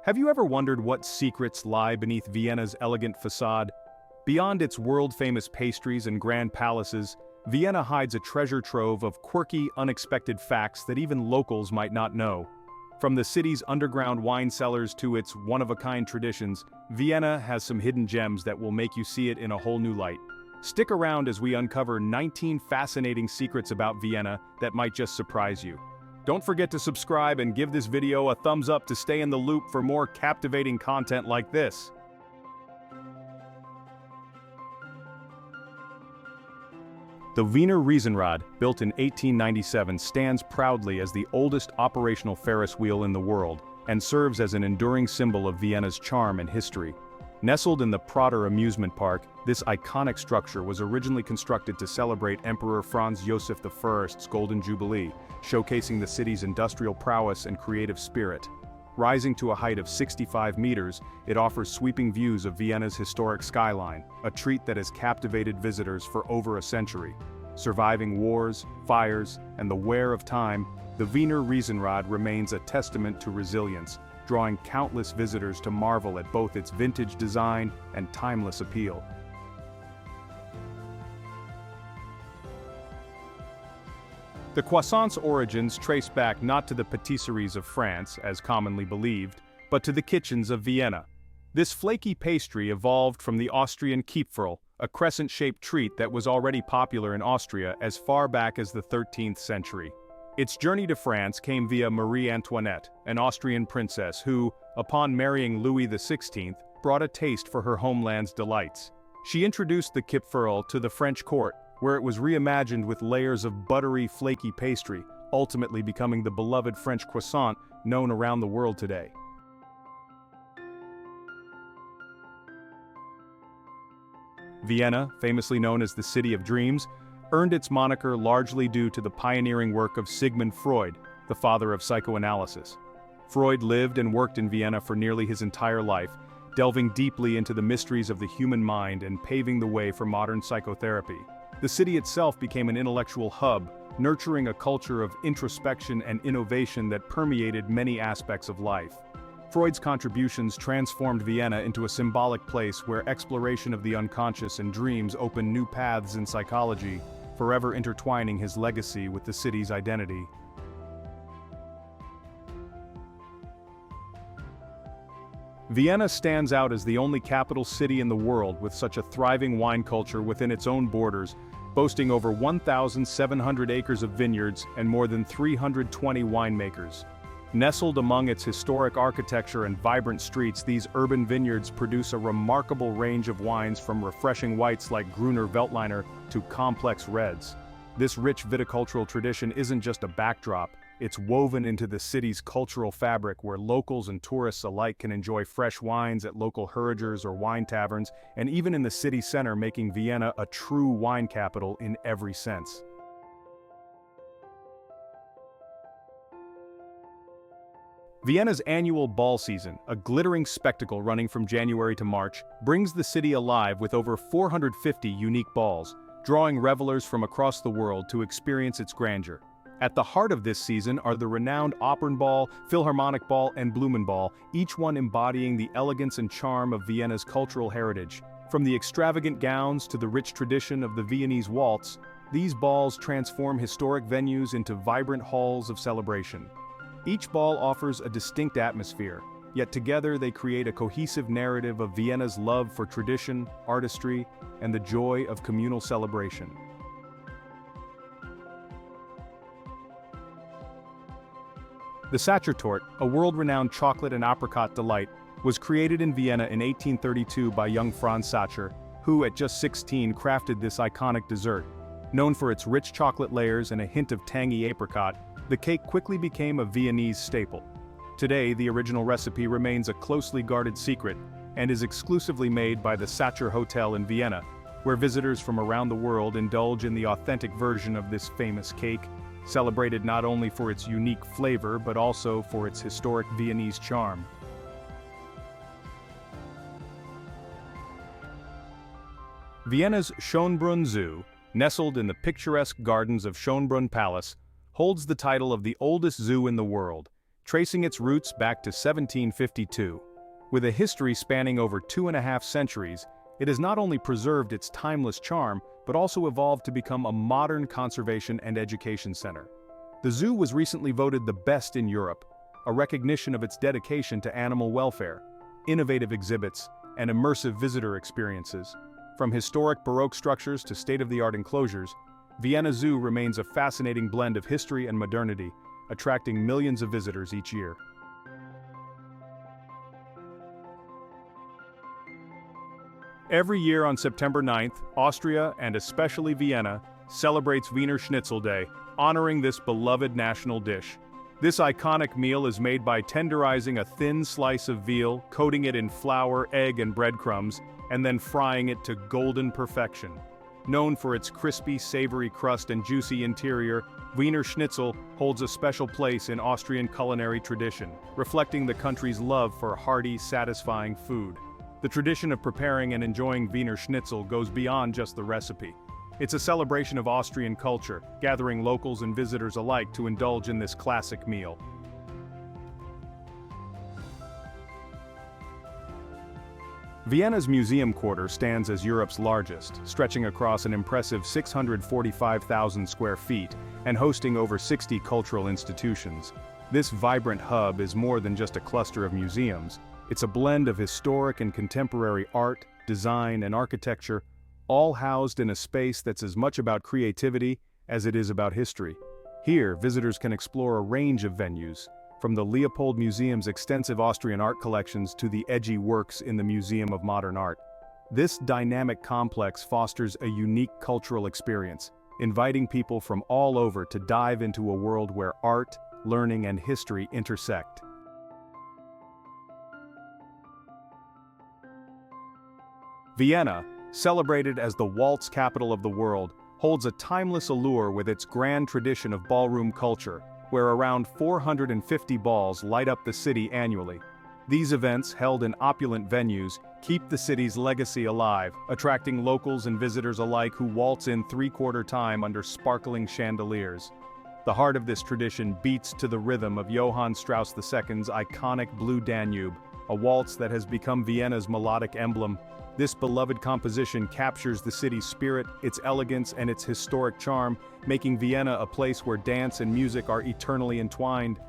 Have you ever wondered what secrets lie beneath Vienna's elegant facade? Beyond its world-famous pastries and grand palaces, Vienna hides a treasure trove of quirky, unexpected facts that even locals might not know. From the city's underground wine cellars to its one-of-a-kind traditions, Vienna has some hidden gems that will make you see it in a whole new light. Stick around as we uncover 19 fascinating secrets about Vienna that might just surprise you. Don't forget to subscribe and give this video a thumbs up to stay in the loop for more captivating content like this. The Wiener Reason Rod, built in 1897, stands proudly as the oldest operational Ferris wheel in the world and serves as an enduring symbol of Vienna's charm and history. Nestled in the Prater amusement park, this iconic structure was originally constructed to celebrate Emperor Franz Joseph I's Golden Jubilee, showcasing the city's industrial prowess and creative spirit. Rising to a height of 65 meters, it offers sweeping views of Vienna's historic skyline, a treat that has captivated visitors for over a century. Surviving wars, fires, and the wear of time, the Wiener Reason Rod remains a testament to resilience, drawing countless visitors to marvel at both its vintage design and timeless appeal. The croissant's origins trace back not to the patisseries of France, as commonly believed, but to the kitchens of Vienna. This flaky pastry evolved from the Austrian Kipferl, a crescent-shaped treat that was already popular in Austria as far back as the 13th century. Its journey to France came via Marie Antoinette, an Austrian princess who, upon marrying Louis XVI, brought a taste for her homeland's delights. She introduced the Kipferl to the French court, where it was reimagined with layers of buttery, flaky pastry, ultimately becoming the beloved French croissant known around the world today. Vienna, famously known as the City of Dreams, earned its moniker largely due to the pioneering work of Sigmund Freud, the father of psychoanalysis. Freud lived and worked in Vienna for nearly his entire life, delving deeply into the mysteries of the human mind and paving the way for modern psychotherapy. The city itself became an intellectual hub, nurturing a culture of introspection and innovation that permeated many aspects of life. Freud's contributions transformed Vienna into a symbolic place where exploration of the unconscious and dreams opened new paths in psychology, forever intertwining his legacy with the city's identity. Vienna stands out as the only capital city in the world with such a thriving wine culture within its own borders, boasting over 1,700 acres of vineyards and more than 320 winemakers. Nestled among its historic architecture and vibrant streets, these urban vineyards produce a remarkable range of wines from refreshing whites like Gruner Veltliner to complex reds. This rich viticultural tradition isn't just a backdrop, it's woven into the city's cultural fabric where locals and tourists alike can enjoy fresh wines at local herrigers or wine taverns, and even in the city center, making Vienna a true wine capital in every sense. Vienna's annual ball season, a glittering spectacle running from January to March, brings the city alive with over 450 unique balls, drawing revelers from across the world to experience its grandeur. At the heart of this season are the renowned Opernball, Philharmonic Ball, and Blumenball, each one embodying the elegance and charm of Vienna's cultural heritage. From the extravagant gowns to the rich tradition of the Viennese waltz, these balls transform historic venues into vibrant halls of celebration. Each ball offers a distinct atmosphere, yet together they create a cohesive narrative of Vienna's love for tradition, artistry, and the joy of communal celebration. The Satcher Tort, a world-renowned chocolate and apricot delight, was created in Vienna in 1832 by young Franz Satcher, who at just 16 crafted this iconic dessert. Known for its rich chocolate layers and a hint of tangy apricot, the cake quickly became a Viennese staple. Today, the original recipe remains a closely guarded secret and is exclusively made by the Satcher Hotel in Vienna, where visitors from around the world indulge in the authentic version of this famous cake, celebrated not only for its unique flavor but also for its historic Viennese charm. Vienna's Schönbrunn Zoo, nestled in the picturesque gardens of Schönbrunn Palace, holds the title of the oldest zoo in the world, tracing its roots back to 1752. With a history spanning over 2.5 centuries, it has not only preserved its timeless charm, but also evolved to become a modern conservation and education center. The zoo was recently voted the best in Europe, a recognition of its dedication to animal welfare, innovative exhibits, and immersive visitor experiences. From historic Baroque structures to state-of-the-art enclosures, Vienna Zoo remains a fascinating blend of history and modernity, attracting millions of visitors each year. Every year on September 9th, Austria, and especially Vienna, celebrates Wiener Schnitzel Day, honoring this beloved national dish. This iconic meal is made by tenderizing a thin slice of veal, coating it in flour, egg, and breadcrumbs, and then frying it to golden perfection. Known for its crispy, savory crust and juicy interior, Wiener Schnitzel holds a special place in Austrian culinary tradition, reflecting the country's love for hearty, satisfying food. The tradition of preparing and enjoying Wiener Schnitzel goes beyond just the recipe. It's a celebration of Austrian culture, gathering locals and visitors alike to indulge in this classic meal. Vienna's museum quarter stands as Europe's largest, stretching across an impressive 645,000 square feet and hosting over 60 cultural institutions. This vibrant hub is more than just a cluster of museums. It's a blend of historic and contemporary art, design, and architecture, all housed in a space that's as much about creativity as it is about history. Here, visitors can explore a range of venues, from the Leopold Museum's extensive Austrian art collections to the edgy works in the Museum of Modern Art. This dynamic complex fosters a unique cultural experience, inviting people from all over to dive into a world where art, learning, and history intersect. Vienna, celebrated as the waltz capital of the world, holds a timeless allure with its grand tradition of ballroom culture, where around 450 balls light up the city annually. These events, held in opulent venues, keep the city's legacy alive, attracting locals and visitors alike who waltz in three-quarter time under sparkling chandeliers. The heart of this tradition beats to the rhythm of Johann Strauss II's iconic Blue Danube, a waltz that has become Vienna's melodic emblem. This beloved composition captures the city's spirit, its elegance, and its historic charm, making Vienna a place where dance and music are eternally entwined.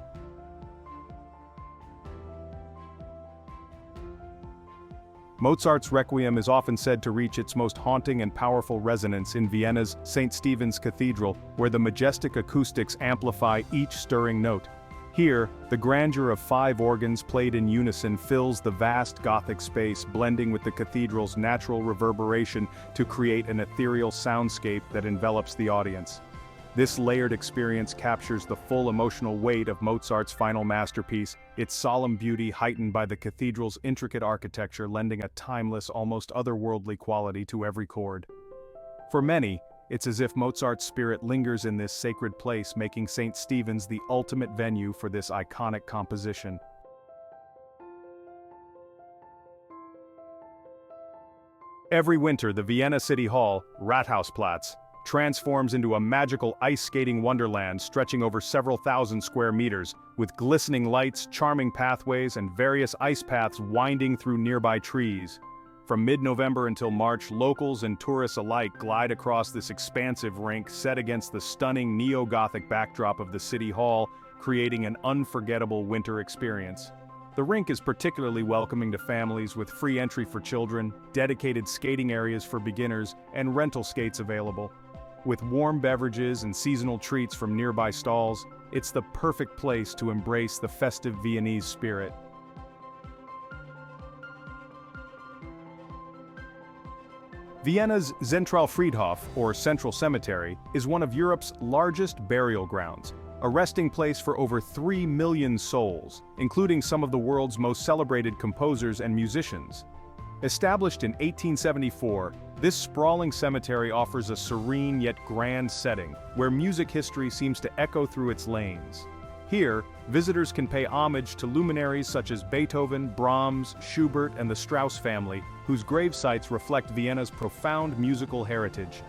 Mozart's Requiem is often said to reach its most haunting and powerful resonance in Vienna's St. Stephen's Cathedral, where the majestic acoustics amplify each stirring note. Here, the grandeur of 5 organs played in unison fills the vast Gothic space, blending with the cathedral's natural reverberation to create an ethereal soundscape that envelops the audience. This layered experience captures the full emotional weight of Mozart's final masterpiece, its solemn beauty heightened by the cathedral's intricate architecture, lending a timeless, almost otherworldly quality to every chord. For many, it's as if Mozart's spirit lingers in this sacred place, making St. Stephen's the ultimate venue for this iconic composition. Every winter, the Vienna City Hall, Rathausplatz, transforms into a magical ice skating wonderland stretching over several thousand square meters, with glistening lights, charming pathways, and various ice paths winding through nearby trees. From mid-November until March, locals and tourists alike glide across this expansive rink set against the stunning neo-Gothic backdrop of the City Hall, creating an unforgettable winter experience. The rink is particularly welcoming to families, with free entry for children, dedicated skating areas for beginners, and rental skates available. With warm beverages and seasonal treats from nearby stalls, it's the perfect place to embrace the festive Viennese spirit. Vienna's Zentralfriedhof, or Central Cemetery, is one of Europe's largest burial grounds, a resting place for over 3 million souls, including some of the world's most celebrated composers and musicians. Established in 1874, this sprawling cemetery offers a serene yet grand setting, where music history seems to echo through its lanes. Here, visitors can pay homage to luminaries such as Beethoven, Brahms, Schubert, and the Strauss family, whose grave sites reflect Vienna's profound musical heritage.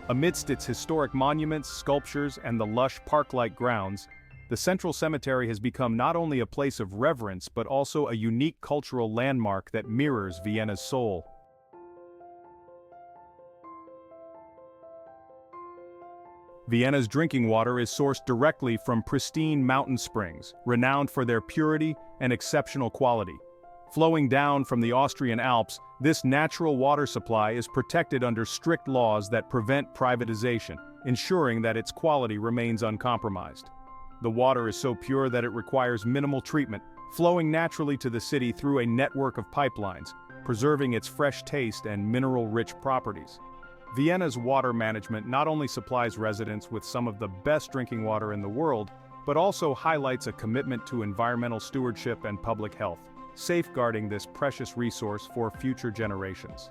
Amidst its historic monuments, sculptures, and the lush park-like grounds, the central cemetery has become not only a place of reverence but also a unique cultural landmark that mirrors Vienna's soul. Vienna's drinking water is sourced directly from pristine mountain springs, renowned for their purity and exceptional quality. Flowing down from the Austrian Alps, this natural water supply is protected under strict laws that prevent privatization, ensuring that its quality remains uncompromised. The water is so pure that it requires minimal treatment, flowing naturally to the city through a network of pipelines, preserving its fresh taste and mineral-rich properties. Vienna's water management not only supplies residents with some of the best drinking water in the world, but also highlights a commitment to environmental stewardship and public health, safeguarding this precious resource for future generations.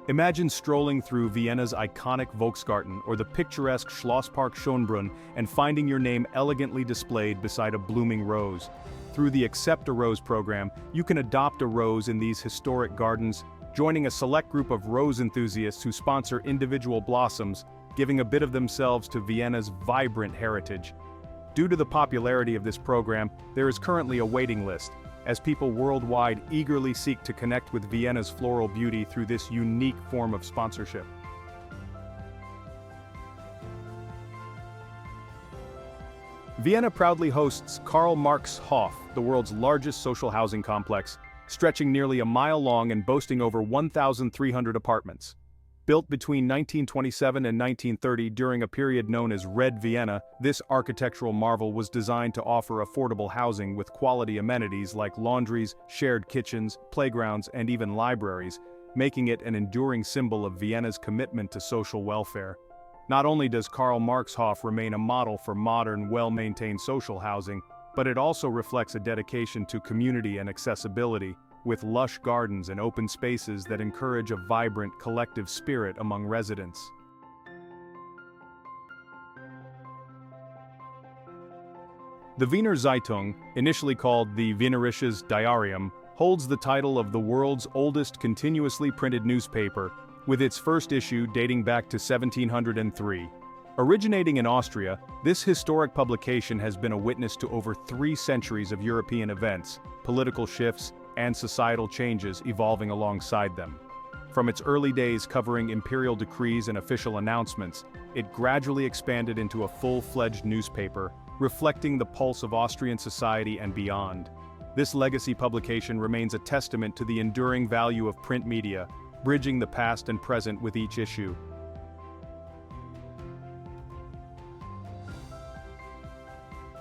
Imagine strolling through Vienna's iconic Volksgarten or the picturesque Schlosspark Schönbrunn and finding your name elegantly displayed beside a blooming rose. Through the Accept a Rose program, you can adopt a rose in these historic gardens, joining a select group of rose enthusiasts who sponsor individual blossoms, giving a bit of themselves to Vienna's vibrant heritage. Due to the popularity of this program, there is currently a waiting list, as people worldwide eagerly seek to connect with Vienna's floral beauty through this unique form of sponsorship. Vienna proudly hosts Karl Marx Hoff, the world's largest social housing complex, stretching nearly a mile long and boasting over 1,300 apartments. Built between 1927 and 1930 during a period known as Red Vienna, this architectural marvel was designed to offer affordable housing with quality amenities like laundries, shared kitchens, playgrounds, and even libraries, making it an enduring symbol of Vienna's commitment to social welfare. Not only does Karl Marx Hoff remain a model for modern, well-maintained social housing, but it also reflects a dedication to community and accessibility, with lush gardens and open spaces that encourage a vibrant collective spirit among residents. The Wiener Zeitung, initially called the Wienerisches Diarium, holds the title of the world's oldest continuously printed newspaper, with its first issue dating back to 1703. Originating in Austria, this historic publication has been a witness to over 3 centuries of European events, political shifts, and societal changes evolving alongside them. From its early days covering imperial decrees and official announcements, it gradually expanded into a full-fledged newspaper, reflecting the pulse of Austrian society and beyond. This legacy publication remains a testament to the enduring value of print media, bridging the past and present with each issue.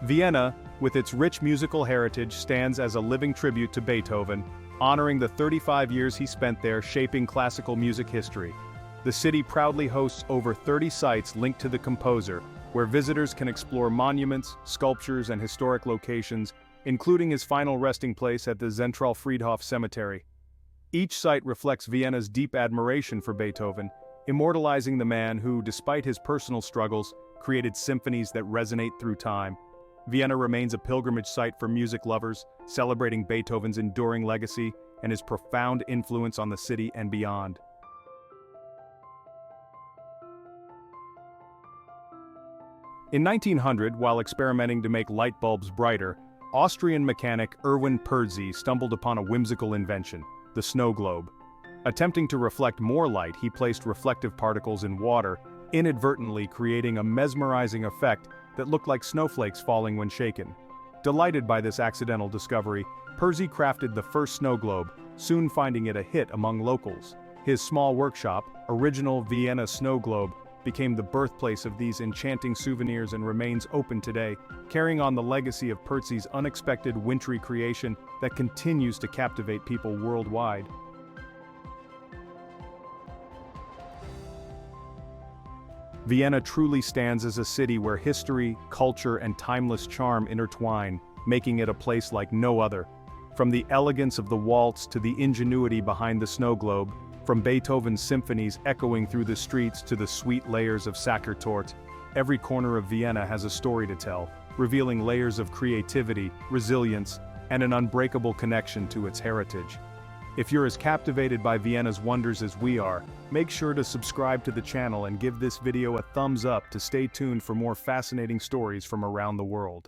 Vienna, with its rich musical heritage, stands as a living tribute to Beethoven, honoring the 35 years he spent there shaping classical music history. The city proudly hosts over 30 sites linked to the composer, where visitors can explore monuments, sculptures, and historic locations, including his final resting place at the Zentralfriedhof Cemetery. Each site reflects Vienna's deep admiration for Beethoven, immortalizing the man who, despite his personal struggles, created symphonies that resonate through time. Vienna remains a pilgrimage site for music lovers, celebrating Beethoven's enduring legacy and his profound influence on the city and beyond. In 1900, while experimenting to make light bulbs brighter, Austrian mechanic Erwin Perzy stumbled upon a whimsical invention, the snow globe. Attempting to reflect more light, he placed reflective particles in water, inadvertently creating a mesmerizing effect that looked like snowflakes falling when shaken. Delighted by this accidental discovery, Perzy crafted the first snow globe, soon finding it a hit among locals. His small workshop, Original Vienna Snow Globe, became the birthplace of these enchanting souvenirs and remains open today, carrying on the legacy of Perzy's unexpected wintry creation that continues to captivate people worldwide. Vienna truly stands as a city where history, culture, and timeless charm intertwine, making it a place like no other. From the elegance of the waltz to the ingenuity behind the snow globe, from Beethoven's symphonies echoing through the streets to the sweet layers of Satcher Tort, every corner of Vienna has a story to tell, revealing layers of creativity, resilience, and an unbreakable connection to its heritage. If you're as captivated by Vienna's wonders as we are, make sure to subscribe to the channel and give this video a thumbs up to stay tuned for more fascinating stories from around the world.